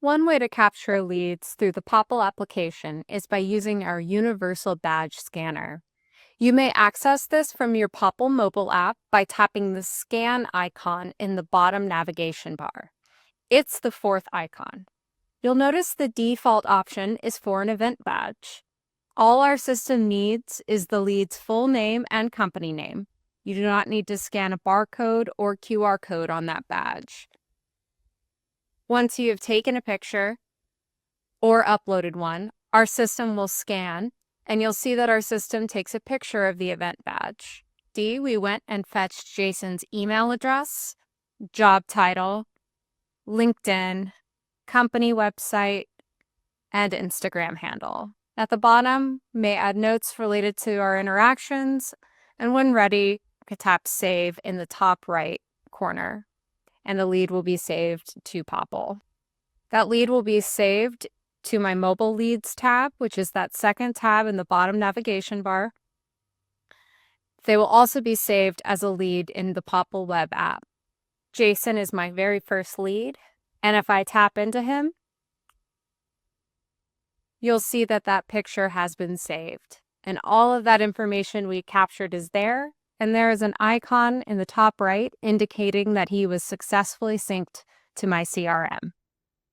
One way to capture leads through the Popl application is by using our universal badge scanner. You may access this from your Popl mobile app by tapping the scan icon in the bottom navigation bar. It's the fourth icon. You'll notice the default option is for an event badge. All our system needs is the lead's full name and company name. You do not need to scan a barcode or QR code on that badge. Once you have taken a picture or uploaded one, our system will scan, and you'll see that our system takes a picture of the event badge. We went and fetched Jason's email address, job title, LinkedIn, company website, and Instagram handle. At the bottom, you may add notes related to our interactions, and when ready, you can tap Save in the top right corner, and the lead will be saved to Popl. That lead will be saved to my Mobile Leads tab, which is that second tab in the bottom navigation bar. They will also be saved as a lead in the Popl web app. Jason is my very first lead, and if I tap into him, you'll see that that picture has been saved. And all of that information we captured is there, and there is an icon in the top right indicating that he was successfully synced to my CRM.